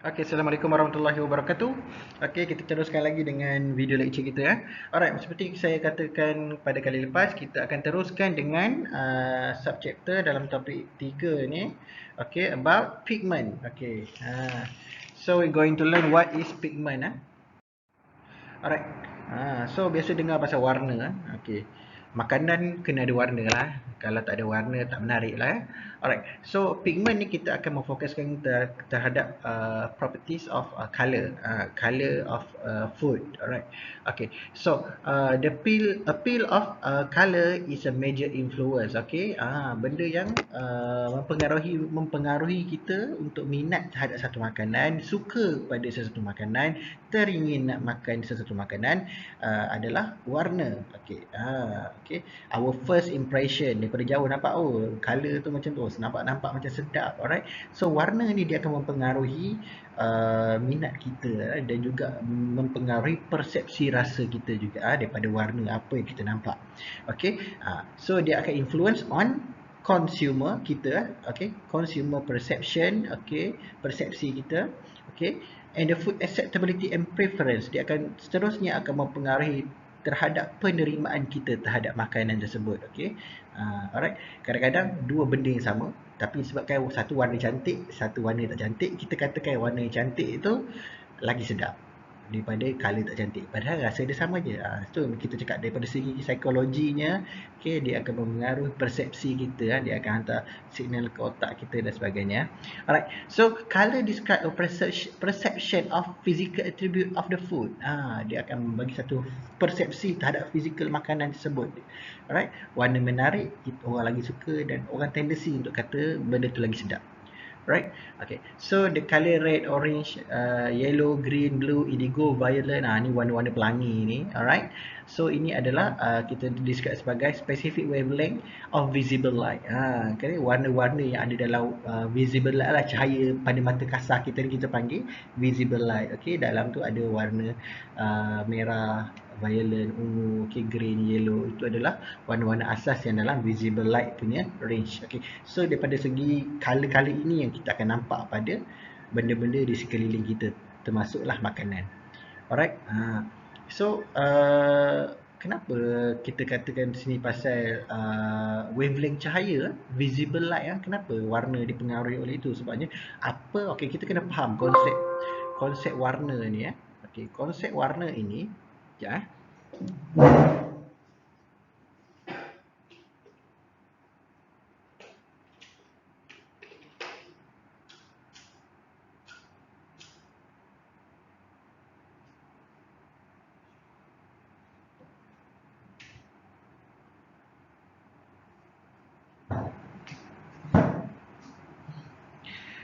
Okay, Assalamualaikum warahmatullahi wabarakatuh. Okay, kita teruskan lagi dengan video lecture kita ya. Alright, seperti saya katakan pada kali lepas, kita akan teruskan dengan subchapter dalam topik 3 ni. Okay, about pigment. Okay, so we're going to learn what is pigment. Alright, so biasa dengar pasal warna. Okay, makanan kena ada warna lah. Kalau tak ada warna tak menarik lah. Alright, so pigment ni kita akan memfokuskan terhadap properties of color, color of food. Alright, okay. So the appeal of color is a major influence. Okay, benda yang mempengaruhi kita untuk minat terhadap satu makanan, suka pada sesuatu makanan, teringin nak makan sesuatu makanan adalah warna. Okay, okay. Our first impression daripada jauh nampak color tu macam tu, nampak macam sedap. Alright, so warna ni dia akan mempengaruhi minat kita dan juga mempengaruhi persepsi rasa kita juga daripada warna apa yang kita nampak. Okay, so dia akan influence on consumer kita, okay, consumer perception, okay, persepsi kita, okay, and the food acceptability and preference. Dia akan seterusnya akan mempengaruhi terhadap penerimaan kita terhadap makanan tersebut. Okay, alright. Kadang-kadang dua benda yang sama, tapi sebabkan satu warna cantik, satu warna tak cantik, kita katakan warna yang cantik itu lagi sedap daripada color tak cantik. Padahal rasa dia sama je. So kita cakap daripada segi psikologinya, okay, dia akan mempengaruhi persepsi kita. Dia akan hantar signal ke otak kita dan sebagainya. Alright. So color describe a perception of physical attribute of the food. Dia akan bagi satu persepsi terhadap physical makanan tersebut. Alright. Warna menarik, orang lagi suka dan orang tendensi untuk kata benda tu lagi sedap. Right, okay. So the color red, orange, yellow, green, blue, indigo, violet. Ni warna-warna pelangi ni. Alright. So ini adalah kita describe sebagai specific wavelength of visible light. Okay, warna-warna yang ada dalam visible light lah, cahaya pada mata kasar kita ni kita panggil visible light. Okay, dalam tu ada warna merah, violet, ungu, okay, green, yellow. Itu adalah warna-warna asas yang dalam visible light punya range. Okay, so daripada segi color-color ini yang kita akan nampak pada benda-benda di sekeliling kita, termasuklah makanan. Alright, so kenapa kita katakan di sini pasal wavelength cahaya, visible light, kenapa warna dipengaruhi oleh itu? Sebabnya apa? Okay, kita kena faham konsep warna ni. Okay, konsep warna ini, sekejap.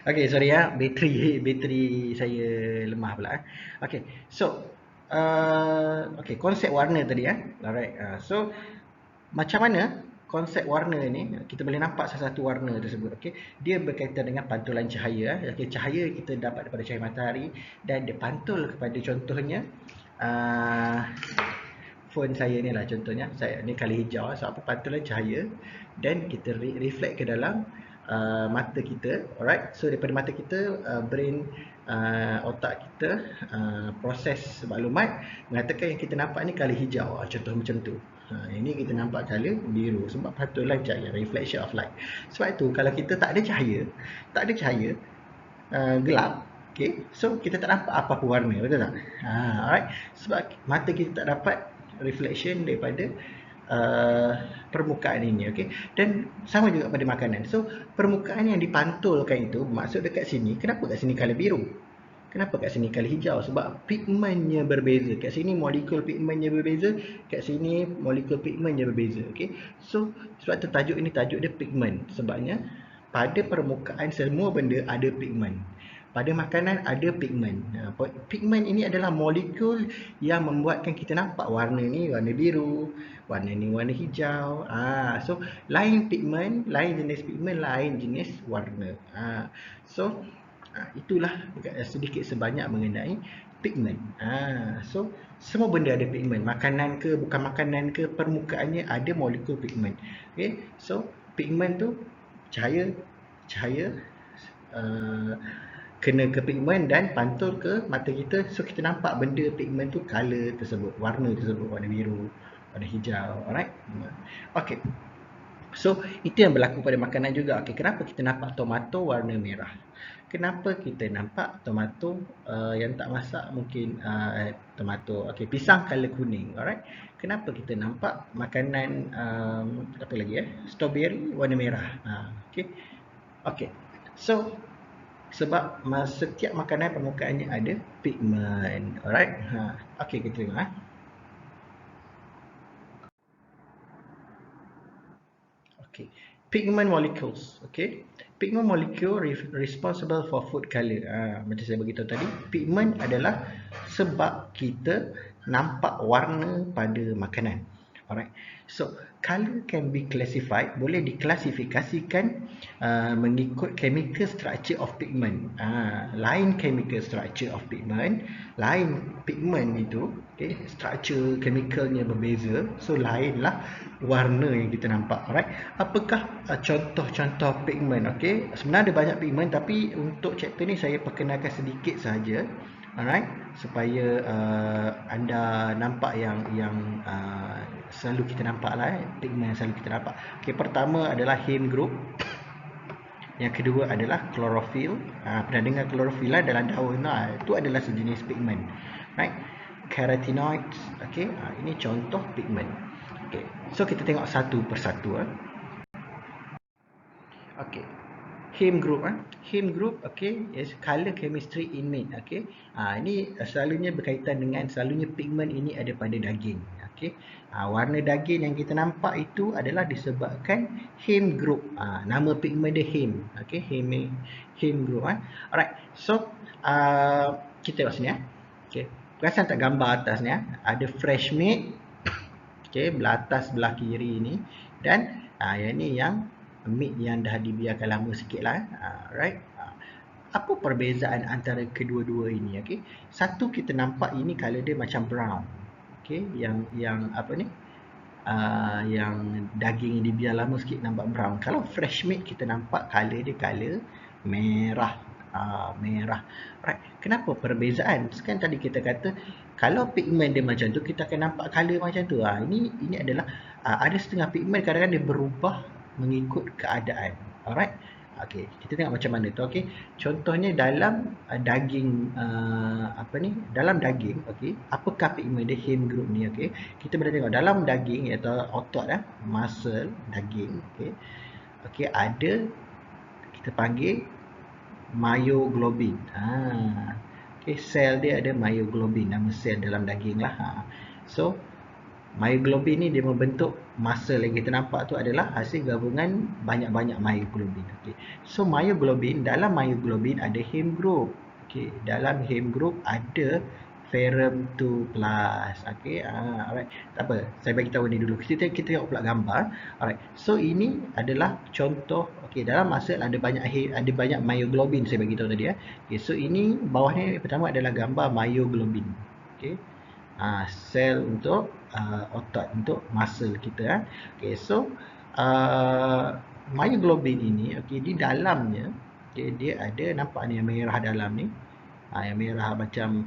Okay, sorry bateri saya lemah pula. Okay, so okay, konsep warna tadi alright. So macam mana konsep warna ni kita boleh nampak salah satu warna tersebut. Okay, dia berkaitan dengan pantulan cahaya. Okay, cahaya kita dapat daripada cahaya matahari dan dia pantul kepada, contohnya phone saya ni lah contohnya. Saya ni kali hijau, so apa, pantulan cahaya dan kita reflect ke dalam mata kita. Alright, so daripada mata kita, brain, otak kita proses maklumat mengatakan yang kita nampak ni kali hijau, contoh macam tu. Ini kita nampak color biru sebab pantulan cahaya, reflection of light. Sebab itu kalau kita tak ada cahaya, gelap, okay, so kita tak nampak apa-apa warna, betul tak? Alright, sebab mata kita tak dapat reflection daripada permukaan ini. Okay, dan sama juga pada makanan. So permukaan yang dipantulkan itu, maksud dekat sini, kenapa kat sini color biru, kenapa kat sini color hijau? Sebab pigmentnya berbeza. Kat sini molekul pigmentnya berbeza, kat sini molekul pigmentnya berbeza. Okay, so sebab tu tajuk ini, tajuk dia pigment. Sebabnya pada permukaan semua benda ada pigment. Pada makanan ada pigment. Pigment ini adalah molekul yang membuatkan kita nampak warna ni warna biru, warna ni warna hijau. So lain pigment, lain jenis pigment, lain jenis warna. So itulah sedikit sebanyak mengenai pigment. So semua benda ada pigment. Makanan ke bukan makanan ke, permukaannya ada molekul pigment. Okay, so pigment tu cahaya kena ke pigment dan pantul ke mata kita, so kita nampak benda pigment tu color tersebut, warna tersebut, warna biru, warna hijau. Alright, okay. So itu yang berlaku pada makanan juga. Okay, kenapa kita nampak tomato warna merah? Kenapa kita nampak tomato yang tak masak mungkin tomato, okay, pisang color kuning. Alright, kenapa kita nampak makanan apa lagi strawberry warna merah? Okay, okay. So sebab setiap makanan permukaannya ada pigment. Alright, okay, kita tengok Okay, pigment molecules. Okay, pigment molecule responsible for food color. Macam saya beritahu tadi, pigment adalah sebab kita nampak warna pada makanan. Alright, so color can be classified, boleh diklasifikasikan mengikut chemical structure of pigment. Lain chemical structure of pigment, lain pigment itu, okay, structure chemicalnya berbeza, so lainlah warna yang kita nampak. Alright, apakah contoh-contoh pigment? Okay, sebenarnya ada banyak pigment, tapi untuk chapter ni saya perkenalkan sedikit saja. Alright, supaya anda nampak yang selalu kita nampak lah, pigment yang selalu kita nampak. Okay, pertama adalah heme group. Yang kedua adalah chlorophyll. Pernah dengar chlorophyll lah dalam daun lah. Itu adalah sejenis pigment. Right? Carotenoids. Okay, ini contoh pigment. Okay, so kita tengok satu persatu. Okay, heme group. Heme group, okay, is color chemistry in meat. Okay, ini selalunya berkaitan dengan selalunya pigment ini ada pada daging. Okay, warna daging yang kita nampak itu adalah disebabkan heme group. Nama pigment dia heme. Okay, heme group. Alright, so kita tengok sini. Okay, perasan tak gambar atas ni? Ada fresh meat. Okay, belah atas belah kiri ni, dan yang ni yang meat yang dah dibiarkan lama sikit lah. Right. Apa perbezaan antara kedua-dua ini? Okay, satu kita nampak ini color dia macam brown. Okay, yang apa ni? Yang daging dibiar lama sikit nampak brown. Kalau fresh meat kita nampak color dia color merah. Merah. Right. Kenapa perbezaan? Sekarang tadi kita kata kalau pigment dia macam tu, kita akan nampak color macam tu. Ini adalah ada setengah pigment kadang-kadang dia berubah mengikut keadaan. Alright. Okey, kita tengok macam mana tu. Okey, contohnya dalam daging apa ni? Dalam daging, okey, apakah pigment dia heme group ni? Okey, kita boleh tengok dalam daging iaitu otot muscle daging, okey. Okey, ada kita panggil myoglobin. Okay, sel dia ada myoglobin, nama sel dalam daging lah. So myoglobin ni dia membentuk muscle yang kita nampak tu adalah hasil gabungan banyak-banyak myoglobin. Okay, so myoglobin, dalam myoglobin ada heme group. Okay, dalam heme group ada ferrum 2+. Okay, alright. Tak apa, saya bagi tahu ni dulu. Kita tengok pula gambar. Alright, so ini adalah contoh. Okay, dalam muscle ada banyak myoglobin, saya bagi tahu tadi. Okay, so ini bawahnya pertama adalah gambar myoglobin. Okay, sel untuk otot, untuk muscle kita. Okay, so myoglobin ini, okay, di dalamnya, okay, dia ada, nampak ni yang merah dalam ni. Yang merah macam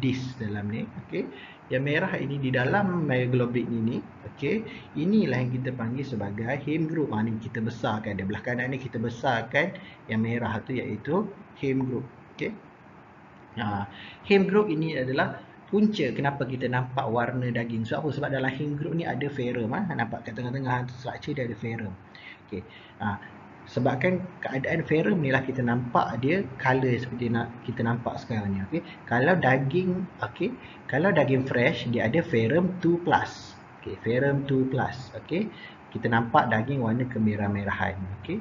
disk dalam ni. Okay, yang merah ini di dalam myoglobin ini. Okay, inilah yang kita panggil sebagai heme group. Ni kita besarkan, di belah kanan ni kita besarkan yang merah tu iaitu heme group. Okay, heme group ini adalah punca kenapa kita nampak warna daging. Sebab apa? Sebab dalam heme group ni ada ferrum. Nampak kat tengah-tengah structure dia ada ferrum. Okay, sebabkan keadaan ferrum ni lah kita nampak dia color seperti kita nampak sekarang ni. Okay, kalau daging, okay, kalau daging fresh dia ada ferrum 2+. Okay, ferrum 2+. Okay, kita nampak daging warna kemerah-merahan. Okay,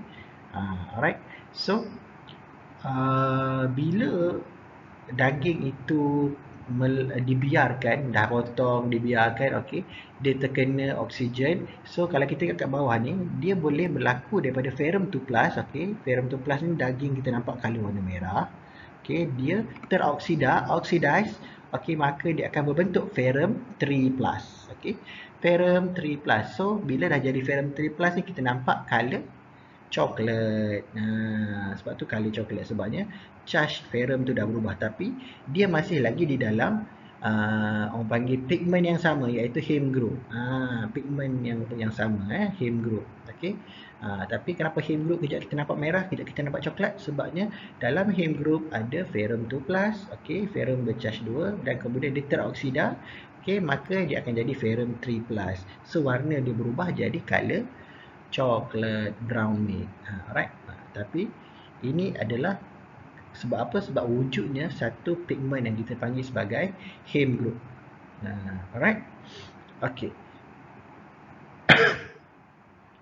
alright. So bila daging itu dibiarkan, dah potong, dibiarkan, okey, dia terkena oksigen. So kalau kita tengok kat bawah ni, dia boleh berlaku daripada ferrum 2+, okey. Ferrum 2+ ni daging kita nampak color warna merah. Okey, dia oxidize, okey, maka dia akan berbentuk ferrum 3+. Okey, ferrum 3+. So bila dah jadi ferrum 3+ ni kita nampak color coklat. Sebab tu color coklat, sebabnya charge ferrum tu dah berubah, tapi dia masih lagi di dalam orang panggil pigment yang sama, iaitu heme group. Pigment yang sama, heme group. Okey. Tapi kenapa heme group kejap kita nampak merah, kejap kita nampak coklat? Sebabnya dalam heme group ada ferrum 2+, okey, ferrum bercharge 2, dan kemudian dia teroksida, okey, maka dia akan jadi ferrum 3+. So warna dia berubah jadi color coklat brown ni. Alright. Tapi ini adalah sebab apa? Sebab wujudnya satu pigment yang kita panggil sebagai heme group. Alright. Okay.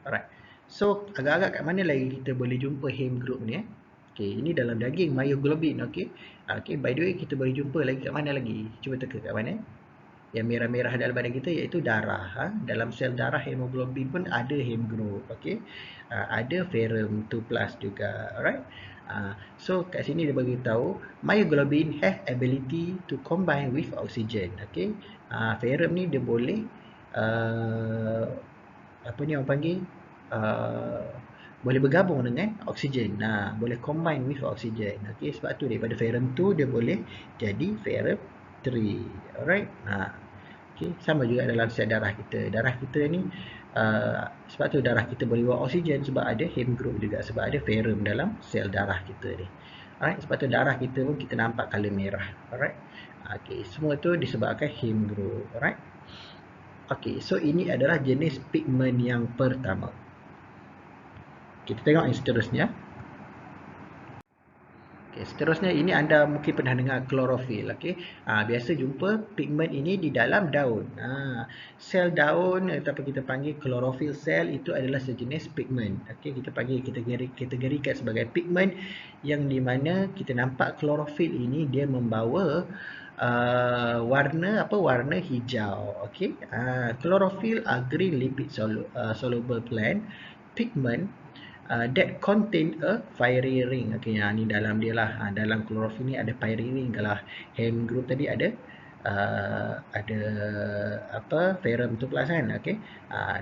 Alright. So agak-agak kat mana lagi kita boleh jumpa heme group ni? Okay, ini dalam daging myoglobin. Okay. Okay, by the way kita boleh jumpa lagi kat mana lagi? Cuba teka kat mana? Yang merah-merah dalam badan kita iaitu darah. Dalam sel darah hemoglobin pun ada heme group. Okay. Ada ferrum 2+ juga. Alright. So kat sini dia bagi tahu myoglobin have ability to combine with oxygen. Okay. Ferrum ni dia boleh apa ni orang panggil boleh bergabung dengan oksigen. Boleh combine with oxygen. Okay. Sebab tu daripada ferrum 2 dia boleh jadi ferrum 3. Alright. Okay. Sama juga dalam sel darah kita. Darah kita ni sebab tu darah kita boleh bawa oksigen, sebab ada heme group juga, sebab ada ferrum dalam sel darah kita ni. Alright. Sebab tu darah kita pun kita nampak color merah. Alright. Okay. Semua tu disebabkan heme group. Alright. Okay. So ini adalah jenis pigment yang pertama. Kita tengok yang seterusnya. Okay, seterusnya ini anda mungkin pernah dengar klorofil. Okay. Biasa jumpa pigment ini di dalam daun. Sel daun atau kita panggil klorofil sel itu adalah sejenis pigment. Okay, kita panggil kategorikan sebagai pigment yang di mana kita nampak klorofil ini dia membawa warna hijau. Okay. Klorofil are green lipid soluble plant pigment that contain a fiery ring. Okay, ni dalam dia lah. Dalam klorofil ni ada fiery ring. Kalau heme group tadi ada ferrum 2+ kan. Okay.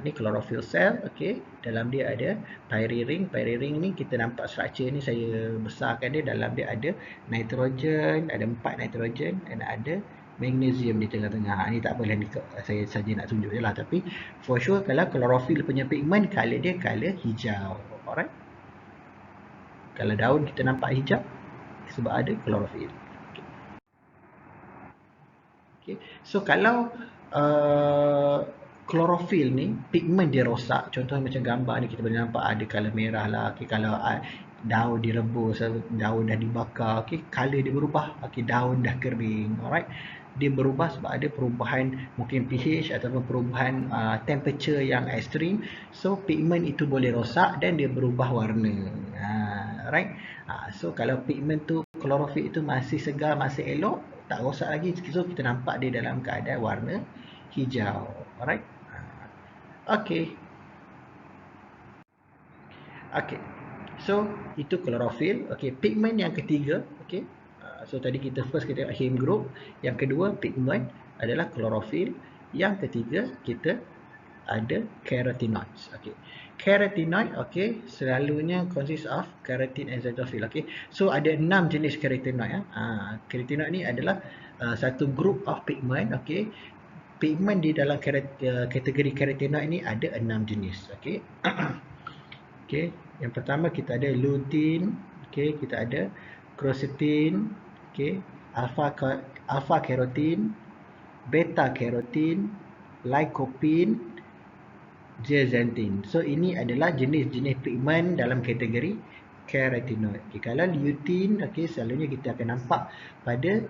Ni klorofil cell. Okay. Dalam dia ada fiery ring. Fiery ring ni kita nampak structure ni, saya besarkan dia. Dalam dia ada nitrogen, ada 4 nitrogen, dan ada magnesium di tengah-tengah. Ni tak apalah, ni saya saja nak tunjuk je lah. Tapi for sure kalau klorofil punya pigment, color dia color hijau. Alright. Kalau daun kita nampak hijau sebab ada klorofil. Okay. So kalau klorofil ni pigment dia rosak, contohnya macam gambar ni kita boleh nampak ada color merah lah. Okay. Kalau daun direbus, daun dah dibakar, okay, color dia berubah. Okay, daun dah kering. Alright. Dia berubah sebab ada perubahan mungkin pH ataupun perubahan temperature yang ekstrim. So pigment itu boleh rosak dan dia berubah warna. Right. So kalau pigment tu, klorofil itu masih segar, masih elok, tak rosak lagi, so kita nampak dia dalam keadaan warna hijau. Alright. Okay. Okay. So itu klorofil. Okay. Pigment yang ketiga. Okay. So tadi kita tengok heme group. Yang kedua pigment adalah klorofil. Yang ketiga kita ada carotenoids. Okay. Carotenoid, okay, selalunya consist of keratin and xanthophyll. Okay. So ada 6 jenis carotenoid. Carotenoid ni adalah satu group of pigment. Okay. Pigment di dalam kategori carotenoid ni ada 6 jenis. Okay. Okay. Yang pertama kita ada lutein. Okay. Kita ada quercetin. Okay. Alpha carotene, beta carotene, lycopene, zeaxanthin. So ini adalah jenis-jenis pigment dalam kategori carotenoid. Okay, kalau lutein, okay, selalunya kita akan nampak pada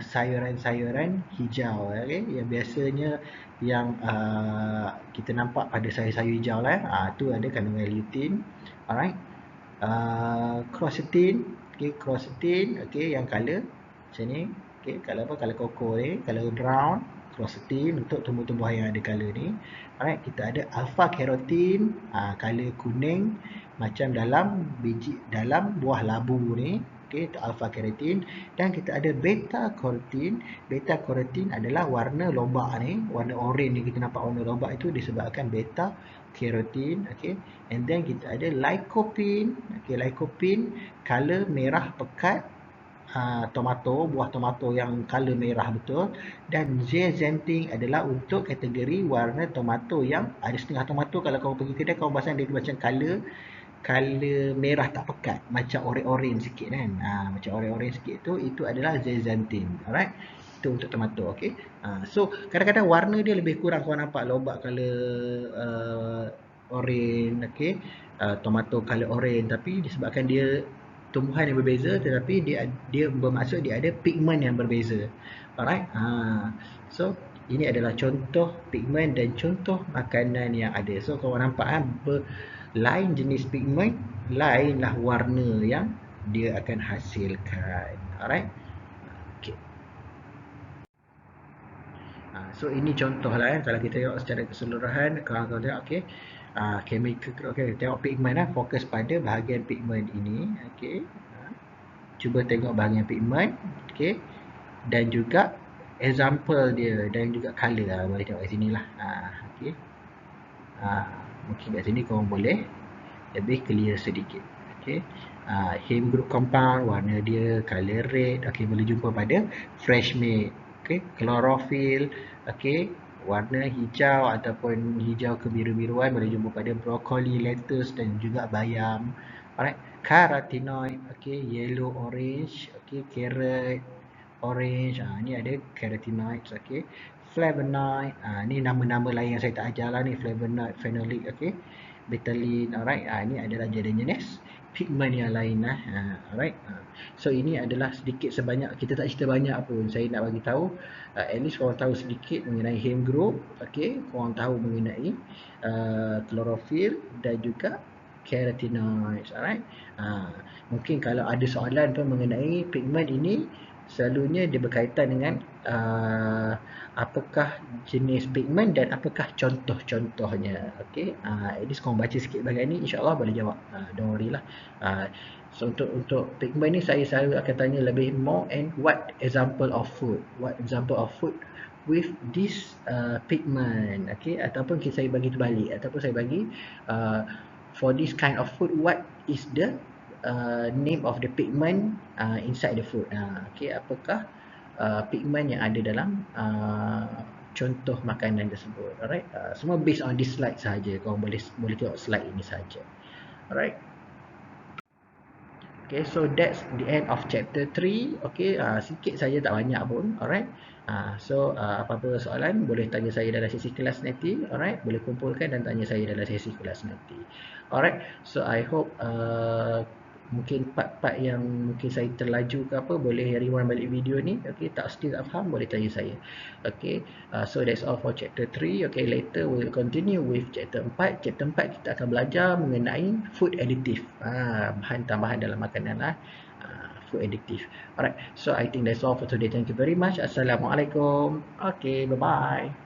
sayuran-sayuran hijau, okay, yang biasanya yang kita nampak pada sayur-sayur hijau lah, tu ada kandungan lutein. Alright. Quercetin, okay, quercetin, okay, yang color macam ni, okay, color apa, color koko ni, color brown, quercetin untuk tumbuh-tumbuhan yang ada color ni. Alright, kita ada alpha carotene, color kuning macam dalam biji, dalam buah labu ni, okay, itu alpha carotene. Dan kita ada beta carotene. Beta carotene adalah warna lobak ni, warna oren ni, kita nampak warna lobak itu disebabkan beta carotene, okay. And then kita ada lycopene, okay. Lycopene color merah pekat, tomato, buah tomato yang color merah betul. Dan zeaxanthin adalah untuk kategori warna tomato yang ada setengah tomato, kalau kau pergi kedai kau pasang dia macam color merah tak pekat, macam orange sikit kan. Macam orange sikit tu, itu adalah zeaxanthin. Alright, itu untuk tomato. Okay. So kadang-kadang warna dia lebih kurang, kau nampak lobak color orange, okay. Tomato color orange, tapi disebabkan dia tumbuhan yang berbeza, tetapi dia bermaksud dia ada pigment yang berbeza. Alright. So ini adalah contoh pigment dan contoh makanan yang ada. So kau nampak lain jenis pigment, lainlah warna yang dia akan hasilkan. Alright. Okay. So ini contoh lah kalau kita tengok secara keseluruhan, kalau tengok okay. Chemical, okay, tengok pigment fokus pada bahagian pigment ini, okay. Cuba tengok bahagian pigment, okay. Dan juga example dia dan juga color lah, boleh tengok kat sini lah. Okay. Mungkin kat sini korang boleh lebih clear sedikit. Okay. Heme group compound, warna dia color red, okay, boleh jumpa pada fresh made. Okay. Chlorophyll, okay, warna hijau ataupun hijau kebiru-biruan, boleh jumpa pada brokoli, lettuce dan juga bayam. Alright. Carotenoid, okay, yellow orange, okay, carrot orange, ni ada carotenoids, okay. Flavonoid, ni nama-nama lain yang saya tak ajar lah ni, flavonoid, phenolic, okay, betaline. Alright, ni adalah jenis pigment yang lain lah. Alright. So ini adalah sedikit sebanyak, kita tak cerita banyak pun, saya nak bagi tahu at least korang tahu sedikit mengenai heme group, okay. Korang tahu mengenai chlorophyll dan juga carotenoids. Alright. Mungkin kalau ada soalan pun mengenai pigment ini, selalunya dia berkaitan dengan apakah jenis pigment dan apakah contoh-contohnya. Okay. At least korang baca sikit bahagian ni, insyaAllah boleh jawab. Don't worry lah. So untuk pigment ni saya selalu akan tanya lebih more and what example of food, with this pigment, okay. Ataupun saya bagi terbalik, ataupun saya bagi for this kind of food, what is the name of the pigment inside the food. Okay, apakah pigment yang ada dalam contoh makanan tersebut. Alright. Semua based on this slide sahaja. Korang boleh tengok slide ini sahaja. Alright. Okay, so that's the end of chapter 3. Okay, sikit saja, tak banyak pun. Alright. So apa-apa soalan boleh tanya saya dalam sesi kelas nanti. Alright, boleh kumpulkan dan tanya saya dalam sesi kelas nanti. Alright, so I hope mungkin part-part yang mungkin saya terlaju ke apa, boleh rewind balik video ni. Okay, still tak faham, boleh tanya saya. Okay, so that's all for chapter 3. Okay, later we'll continue with chapter 4. Chapter 4 kita akan belajar mengenai food additive, bahan tambahan dalam makanan lah. Food additive. Alright, so I think that's all for today. Thank you very much. Assalamualaikum. Okay, bye-bye.